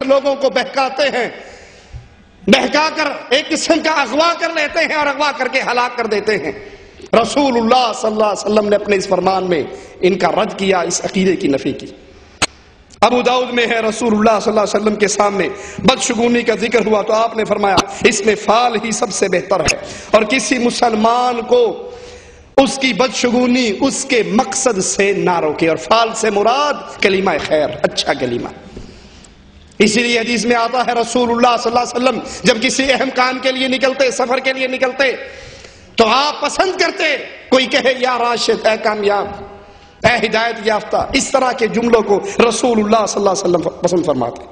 لوگوں کو بہکاتے ہیں، بہکا کر ایک قسم کا اغوا کر لیتے ہیں اور اغوا کر کے ہلاک کر دیتے ہیں۔ رسول اللہ صلی اللہ علیہ وسلم نے اپنے اس فرمان میں ان کا رد کیا، اس عقیدے کی نفی کی۔ ابو داؤد میں ہے رسول اللہ صلی اللہ علیہ وسلم کے سامنے بدشگونی کا ذکر ہوا تو آپ نے فرمایا اس میں فال ہی سب سے بہتر ہے، اور کسی مسلمان کو اس کی بدشگونی اس کے مقصد سے نہ روکے، اور فال سے مراد کلمہ خیر، اچھا کلمہ۔ اسی لیے حدیث میں آتا ہے رسول اللہ صلی اللہ علیہ وسلم جب کسی اہم کام کے لیے نکلتے، سفر کے لیے نکلتے، تو آپ پسند کرتے کوئی کہے یا راشد، اے کامیاب، اے ہدایت یافتہ، اس طرح کے جملوں کو رسول اللہ صلی اللہ علیہ وسلم پسند فرماتے۔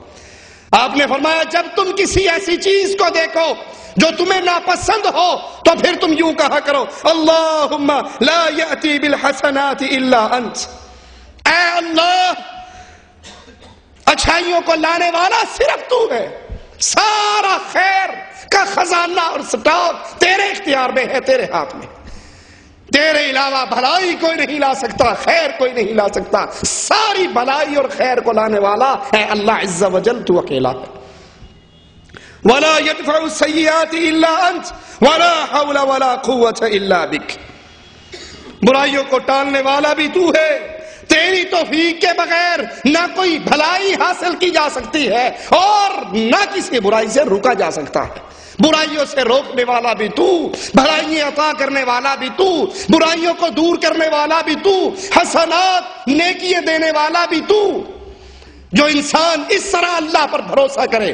آپ نے فرمایا جب تم کسی ایسی چیز کو دیکھو جو تمہیں ناپسند ہو تو پھر تم یوں کہا کرو اللہم لا یأتی بالحسنات الا انت، اے اللہ اچھائیوں کو لانے والا صرف تو ہے، سارا خیر کا خزانہ اور سٹاک تیرے اختیار میں ہے، تیرے ہاتھ میں، تیرے علاوہ بھلائی کوئی نہیں لا سکتا، خیر کوئی نہیں لا سکتا، ساری بھلائی اور خیر کو لانے والا ہے اللہ عز و جل، تو اکیلا ہے۔ وَلَا يَدْفَعُ السَّيِّئَاتِ إِلَّا أَنْتَ وَلَا حَوْلَ وَلَا قُوَّةَ إِلَّا بِكَ، برائیوں کو ٹالنے والا بھی تو ہے، تیری توفیق کے بغیر نہ کوئی بھلائی حاصل کی جا سکتی ہے اور نہ کسی برائی سے روکا جا سکتا ہے، برائیوں سے روکنے والا بھی تو، بھلائیاں عطا کرنے والا بھی تو، برائیوں کو دور کرنے والا بھی تو، حسنات نیکیاں دینے والا بھی تو۔ جو انسان اس طرح اللہ پر بھروسہ کرے،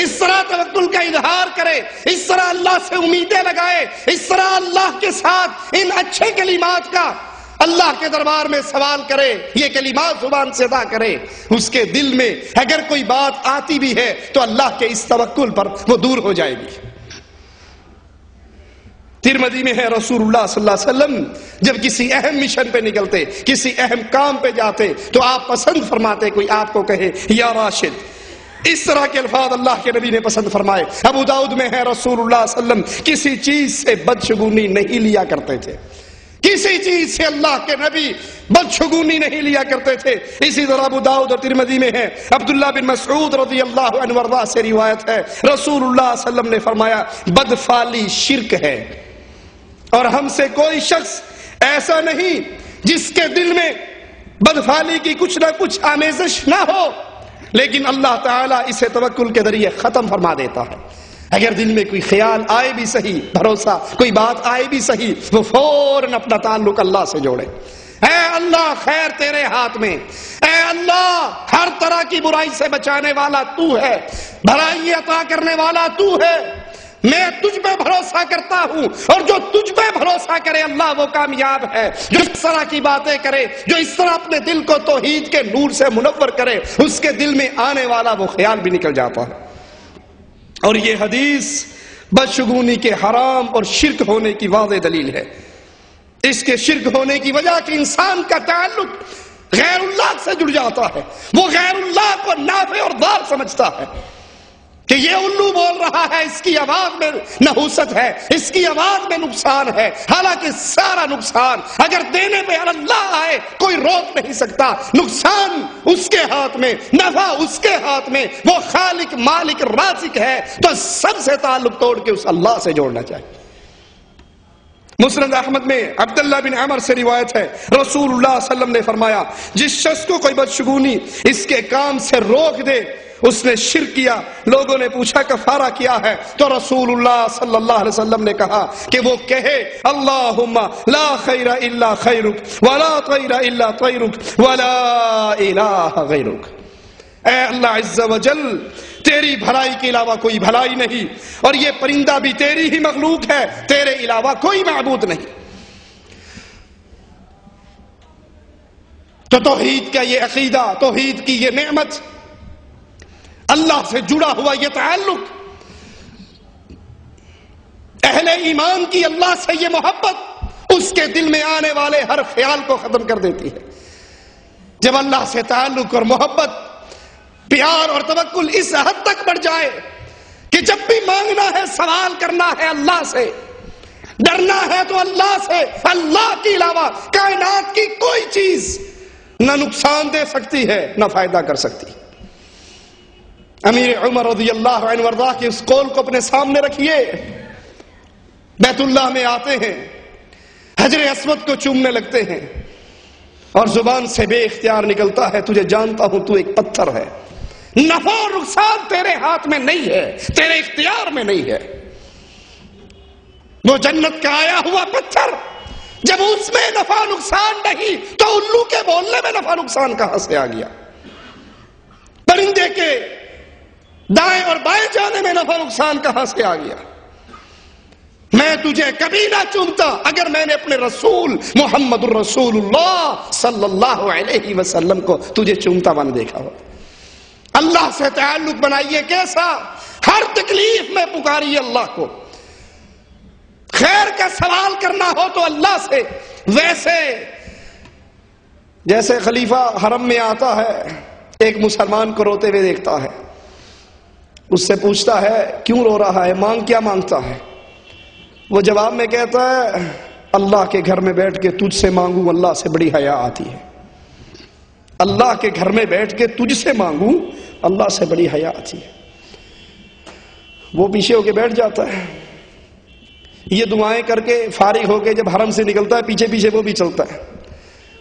اس طرح توکل کا اظہار کرے، اس طرح اللہ سے امیدیں لگائے، اس طرح اللہ کے ساتھ ان اچھے کلمات کا اللہ کے دربار میں سوال کرے، یہ کلمات زبان سے ادا کرے، اس کے دل میں اگر کوئی بات آتی بھی ہے تو اللہ کے اس توکل پر وہ دور ہو جائے گی۔ ترمذی میں ہے رسول اللہ صلی اللہ علیہ وسلم جب کسی اہم مشن پہ نکلتے، کسی اہم کام پہ جاتے تو آپ پسند فرماتے کوئی آپ کو کہے یا راشد، اس طرح کے الفاظ اللہ کے نبی نے پسند فرمائے۔ ابو داؤد میں ہے رسول اللہ صلی اللہ علیہ وسلم کسی چیز سے بدشگونی نہیں لیا کرتے تھے، کسی چیز سے اللہ کے نبی بدشگونی نہیں لیا کرتے تھے۔ اسی طرح ابو داؤد اور ترمذی میں ہے عبداللہ بن مسعود رضی اللہ عنہ وارضاہ سے روایت ہے رسول اللہ صلی اللہ علیہ وسلم نے فرمایا بدفعلی شرک ہے، اور ہم سے کوئی شخص ایسا نہیں جس کے دل میں بدفعلی کی کچھ نہ کچھ آمیزش نہ ہو، لیکن اللہ تعالیٰ اسے توکل کے ذریعے ختم فرما دیتا ہے۔ اگر دل میں کوئی خیال آئے بھی صحیح، بھروسہ کوئی بات آئے بھی صحیح، وہ فوراً اپنا تعلق اللہ سے جوڑے، اے اللہ خیر تیرے ہاتھ میں، اے اللہ ہر طرح کی برائی سے بچانے والا تو ہے، بھلائی عطا کرنے والا تو ہے، میں تجھ پہ بھروسہ کرتا ہوں، اور جو تجھ پہ بھروسہ کرے اللہ وہ کامیاب ہے، جو اس طرح کی باتیں کرے، جو اس طرح اپنے دل کو توحید کے نور سے منور کرے، اس کے دل میں آنے والا وہ خیال بھی نکل جاتا ہے۔ اور یہ حدیث بدشگونی کے حرام اور شرک ہونے کی واضح دلیل ہے۔ اس کے شرک ہونے کی وجہ کہ انسان کا تعلق غیر اللہ سے جڑ جاتا ہے، وہ غیر اللہ کو نافع اور ضار سمجھتا ہے کہ یہ الو بول رہا ہے، اس کی آواز میں نحوست ہے، اس کی آواز میں نقصان ہے، حالانکہ سارا نقصان اگر دینے پہ اللہ آئے کوئی روک نہیں سکتا، نقصان اس کے ہاتھ میں، نفع اس کے ہاتھ میں، وہ خالق مالک رازق ہے، تو سب سے تعلق توڑ کے اس اللہ سے جوڑنا چاہیے۔ مسند احمد میں عبداللہ بن عمر سے روایت ہے رسول اللہ صلی اللہ علیہ وسلم نے فرمایا جس شخص کو کوئی بدشگونی اس کے کام سے روک دے اس نے شرک کیا۔ لوگوں نے پوچھا کفارہ کیا ہے تو رسول اللہ صلی اللہ علیہ وسلم نے کہا کہ وہ کہے اللہم لا خیر الا خیرک ولا طیر الا طیرک ولا الہ غیرک، اے اللہ عز و جل تیری بھلائی کے علاوہ کوئی بھلائی نہیں، اور یہ پرندہ بھی تیری ہی مخلوق ہے، تیرے علاوہ کوئی معبود نہیں۔ تو توحید کا یہ عقیدہ، توحید کی یہ نعمت، اللہ سے جڑا ہوا یہ تعلق، اہل ایمان کی اللہ سے یہ محبت اس کے دل میں آنے والے ہر خیال کو ختم کر دیتی ہے۔ جب اللہ سے تعلق اور محبت، پیار اور توکل اس حد تک بڑھ جائے کہ جب بھی مانگنا ہے، سوال کرنا ہے اللہ سے، ڈرنا ہے تو اللہ سے، اللہ کے علاوہ کائنات کی کوئی چیز نہ نقصان دے سکتی ہے نہ فائدہ کر سکتی۔ امیر عمر رضی اللہ عنہ وارضاہ کے اس قول کو اپنے سامنے رکھیے. بیت اللہ میں آتے ہیں, حجر اسود کو چومنے لگتے ہیں, اور زبان سے بے اختیار نکلتا ہے, تجھے جانتا ہوں تو ایک پتھر ہے, نفع و نقصان تیرے ہاتھ میں نہیں ہے, تیرے اختیار میں نہیں ہے. وہ جنت کا آیا ہوا پتھر, جب اس میں نفع نقصان نہیں تو الو کے بولنے میں نفع نقصان کہاں سے آ گیا؟ پرندے کے دائیں اور بائیں جانے میں نفع نقصان کہاں سے آ گیا؟ میں تجھے کبھی نہ چومتا اگر میں نے اپنے رسول محمد الرسول اللہ صلی اللہ علیہ وسلم کو تجھے چومتا بن دیکھا ہو. اللہ سے تعلق بنائیے. کیسا؟ ہر تکلیف میں پکاریے اللہ کو. خیر کا سوال کرنا ہو تو اللہ سے. ویسے جیسے خلیفہ حرم میں آتا ہے, ایک مسلمان کو روتے ہوئے دیکھتا ہے, اس سے پوچھتا ہے کیوں رو رہا ہے, مانگ کیا مانگتا ہے؟ وہ جواب میں کہتا ہے اللہ کے گھر میں بیٹھ کے تجھ سے مانگوں اللہ سے بڑی حیا آتی ہے. اللہ کے گھر میں بیٹھ کے تجھ سے مانگوں اللہ سے بڑی حیا آتی ہے. وہ پیچھے ہو کے بیٹھ جاتا ہے, یہ دعائیں کر کے فارغ ہو کے جب حرم سے نکلتا ہے پیچھے پیچھے وہ بھی چلتا ہے.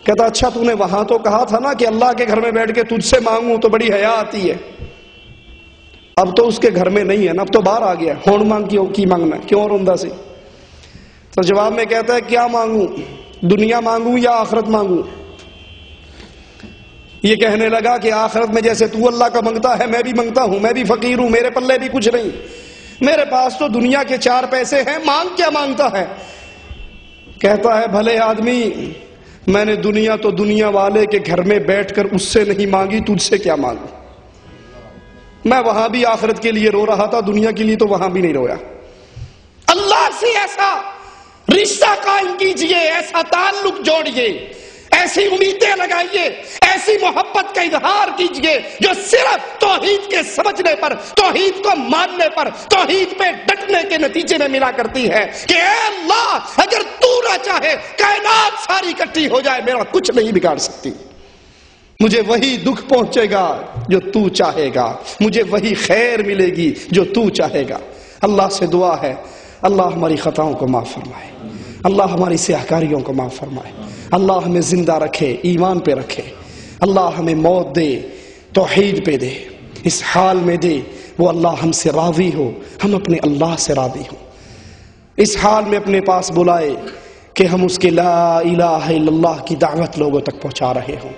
کہتا اچھا تو نے وہاں تو کہا تھا نا کہ اللہ کے گھر میں بیٹھ کے تجھ سے مانگوں تو بڑی حیا آتی ہے. اب تو اس کے گھر میں نہیں ہے نا, اب تو باہر آ گیا, ہون مانگ کی مانگنا کیوں روندہ سے؟ تو جواب میں کہتا ہے کیا مانگوں, دنیا مانگوں یا آخرت مانگوں؟ یہ کہنے لگا کہ آخرت میں جیسے تو اللہ کا منگتا ہے میں بھی منگتا ہوں, میں بھی فقیر ہوں, میرے پلے بھی کچھ نہیں, میرے پاس تو دنیا کے 4 پیسے ہیں, مانگ کیا مانگتا ہے؟ کہتا ہے بھلے آدمی, میں نے دنیا تو دنیا والے کے گھر میں بیٹھ کر اس سے نہیں مانگی, تجھ سے کیا مانگوں؟ میں وہاں بھی آخرت کے لیے رو رہا تھا, دنیا کے لیے تو وہاں بھی نہیں رویا. اللہ سے ایسا رشتہ قائم کیجئے, ایسا تعلق جوڑیے, ایسی امیدیں لگائیے, ایسی محبت کا اظہار کیجئے جو صرف توحید کے سمجھنے پر, توحید کو ماننے پر, توحید پہ ڈٹنے کے نتیجے میں ملا کرتی ہے کہ اے اللہ اگر تو نہ چاہے کائنات ساری اکٹھی ہو جائے میرا کچھ نہیں بگاڑ سکتی. مجھے وہی دکھ پہنچے گا جو تو چاہے گا, مجھے وہی خیر ملے گی جو تو چاہے گا. اللہ سے دعا ہے اللہ ہماری خطاؤں کو معاف فرمائے, اللہ ہماری سیاہکاریوں کو معاف فرمائے, اللہ ہمیں زندہ رکھے, ایمان پہ رکھے, اللہ ہمیں موت دے توحید پہ دے, اس حال میں دے وہ اللہ ہم سے راضی ہو, ہم اپنے اللہ سے راضی ہوں. اس حال میں اپنے پاس بلائے کہ ہم اس کے لا الہ الا اللہ کی دعوت لوگوں تک پہنچا رہے ہوں.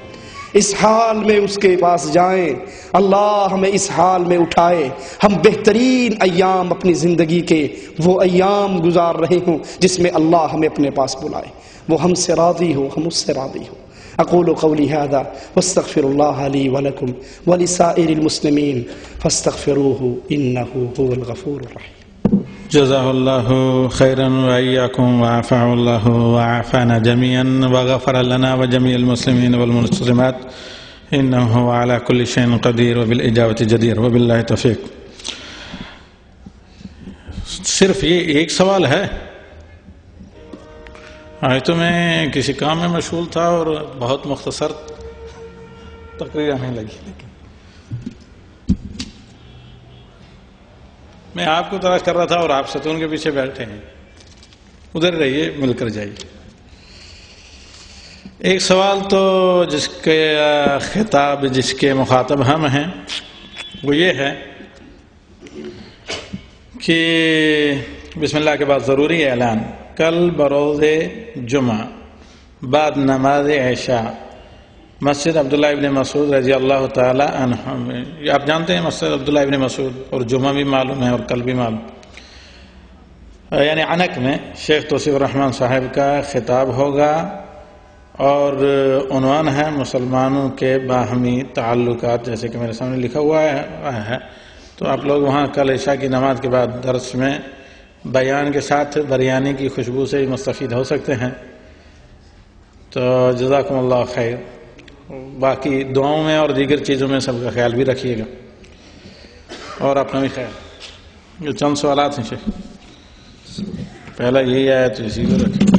اس حال میں اس کے پاس جائیں, اللہ ہمیں اس حال میں اٹھائے, ہم بہترین ایام اپنی زندگی کے وہ ایام گزار رہے ہوں جس میں اللہ ہمیں اپنے پاس بلائے, وہ ہم سے راضی ہو, ہم اس سے راضی ہو. اقول قولی هذا واستغفر الله لي ولكم ولسائر المسلمين فاستغفروه انه هو الغفور الرحيم. جزاه الله خيرا وإياكم وعفى الله وعافانا جميعا وغفر لنا وجميع المسلمين والمسلمات إنه هو على كل شيء قدير وبالإجابة جدير وبالله توفيق. صرف یہ ایک سوال ہے. آج تو میں کسی کام میں مشغول تھا اور بہت مختصر تقریر آنے لگی, لیکن میں آپ کو تلاش کر رہا تھا اور آپ ستون کے پیچھے بیٹھے ہیں, ادھر رہیے, مل کر جائیے. ایک سوال تو جس کے خطاب, جس کے مخاطب ہم ہیں, وہ یہ ہے کہ بسم اللہ کے بعد ضروری اعلان, کل بروز جمعہ بعد نماز عشاء مسجد عبداللہ ابن مسعود رضی اللہ تعالی عنہ میں, آپ جانتے ہیں مسجد عبداللہ ابن مسعود, اور جمعہ بھی معلوم ہے اور کل بھی معلوم, یعنی عنق میں شیخ توصیف الرحمن صاحب کا خطاب ہوگا, اور عنوان ہے مسلمانوں کے باہمی تعلقات, جیسے کہ میرے سامنے لکھا ہوا ہے. تو آپ لوگ وہاں کل عشاء کی نماز کے بعد درس میں بیان کے ساتھ بریانی کی خوشبو سے مستفید ہو سکتے ہیں. تو جزاکم اللہ خیر. باقی دعاؤں میں اور دیگر چیزوں میں سب کا خیال بھی رکھیے گا, اور اپنا بھی خیال. یہ چند سوالات ہیں شیخ, پہلا یہی آیا تو اسی کو رکھیں.